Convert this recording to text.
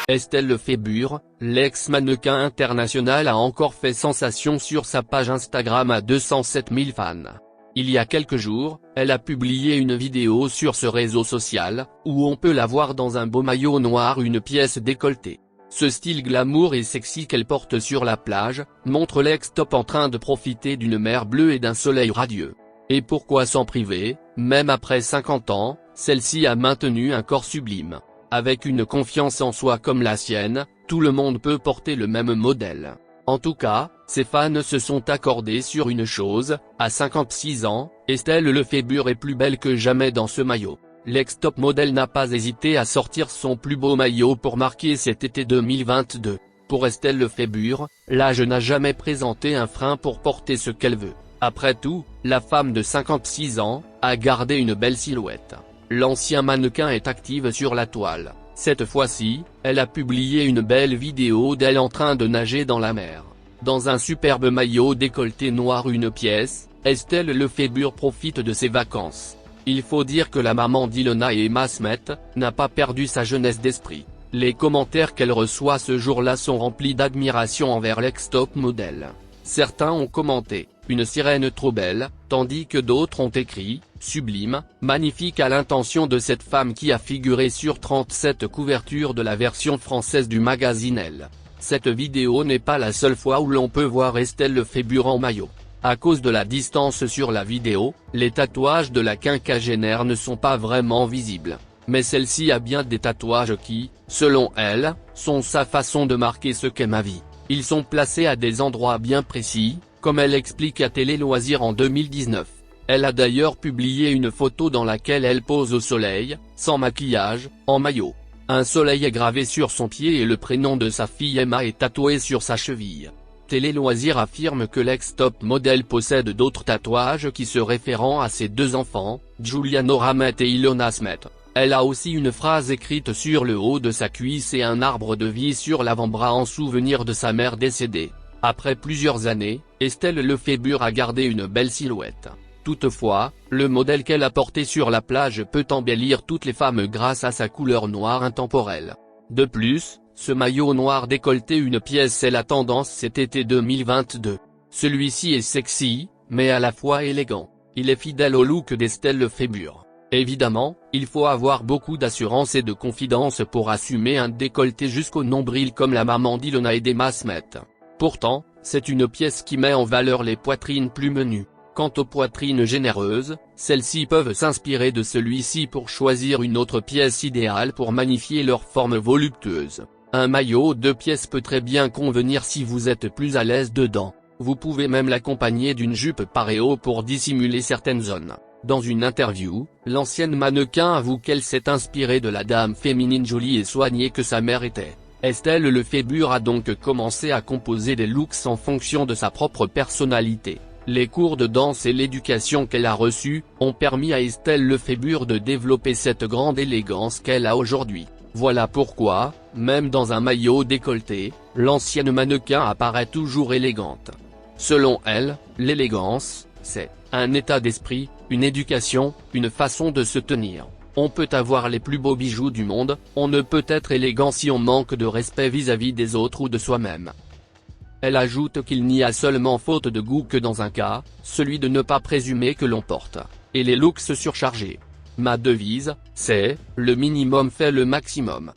Estelle Lefébure, l'ex-mannequin international a encore fait sensation sur sa page Instagram à 207 000 fans. Il y a quelques jours, elle a publié une vidéo sur ce réseau social, où on peut la voir dans un beau maillot noir, une pièce décolletée. Ce style glamour et sexy qu'elle porte sur la plage, montre l'ex-top en train de profiter d'une mer bleue et d'un soleil radieux. Et pourquoi s'en priver, même après 50 ans, celle-ci a maintenu un corps sublime. Avec une confiance en soi comme la sienne, tout le monde peut porter le même modèle. En tout cas, ses fans se sont accordés sur une chose, à 56 ans, Estelle Lefébure est plus belle que jamais dans ce maillot. L'ex-top modèle n'a pas hésité à sortir son plus beau maillot pour marquer cet été 2022. Pour Estelle Lefébure, l'âge n'a jamais présenté un frein pour porter ce qu'elle veut. Après tout, la femme de 56 ans, a gardé une belle silhouette. L'ancien mannequin est active sur la toile. Cette fois-ci, elle a publié une belle vidéo d'elle en train de nager dans la mer. Dans un superbe maillot décolleté noir une pièce, Estelle Lefébure profite de ses vacances. Il faut dire que la maman d'Ilona et Emma Smith n'a pas perdu sa jeunesse d'esprit. Les commentaires qu'elle reçoit ce jour-là sont remplis d'admiration envers l'ex-top modèle. Certains ont commenté « Une sirène trop belle », tandis que d'autres ont écrit « Sublime, magnifique » à l'intention de cette femme qui a figuré sur 37 couvertures de la version française du magazine Elle. Cette vidéo n'est pas la seule fois où l'on peut voir Estelle Lefébure en maillot. À cause de la distance sur la vidéo, les tatouages de la quinquagénaire ne sont pas vraiment visibles. Mais celle-ci a bien des tatouages qui, selon elle, sont sa façon de marquer ce qu'est ma vie. Ils sont placés à des endroits bien précis, comme elle explique à Télé Loisirs en 2019. Elle a d'ailleurs publié une photo dans laquelle elle pose au soleil, sans maquillage, en maillot. Un soleil est gravé sur son pied et le prénom de sa fille Emma est tatoué sur sa cheville. Télé Loisirs affirme que l'ex-top modèle possède d'autres tatouages qui se référant à ses deux enfants, Giuliano Ramet et Ilona Smith. Elle a aussi une phrase écrite sur le haut de sa cuisse et un arbre de vie sur l'avant-bras en souvenir de sa mère décédée. Après plusieurs années, Estelle Lefébure a gardé une belle silhouette. Toutefois, le modèle qu'elle a porté sur la plage peut embellir toutes les femmes grâce à sa couleur noire intemporelle. De plus, ce maillot noir décolleté une pièce est la tendance cet été 2022. Celui-ci est sexy, mais à la fois élégant. Il est fidèle au look d'Estelle Lefébure. Évidemment, il faut avoir beaucoup d'assurance et de confidence pour assumer un décolleté jusqu'au nombril comme la maman d'Ilona et d'Emma Smith. Pourtant, c'est une pièce qui met en valeur les poitrines plus menues. Quant aux poitrines généreuses, celles-ci peuvent s'inspirer de celui-ci pour choisir une autre pièce idéale pour magnifier leur forme voluptueuse. Un maillot 2 pièces peut très bien convenir si vous êtes plus à l'aise dedans. Vous pouvez même l'accompagner d'une jupe paréo pour dissimuler certaines zones. Dans une interview, l'ancienne mannequin avoue qu'elle s'est inspirée de la dame féminine jolie et soignée que sa mère était. Estelle Lefébure a donc commencé à composer des looks en fonction de sa propre personnalité. Les cours de danse et l'éducation qu'elle a reçus, ont permis à Estelle Lefébure de développer cette grande élégance qu'elle a aujourd'hui. Voilà pourquoi, même dans un maillot décolleté, l'ancienne mannequin apparaît toujours élégante. Selon elle, l'élégance, c'est un état d'esprit, une éducation, une façon de se tenir. On peut avoir les plus beaux bijoux du monde, on ne peut être élégant si on manque de respect vis-à-vis des autres ou de soi-même. Elle ajoute qu'il n'y a seulement faute de goût que dans un cas, celui de ne pas présumer que l'on porte, et les looks surchargés. Ma devise, c'est « le minimum fait le maximum ».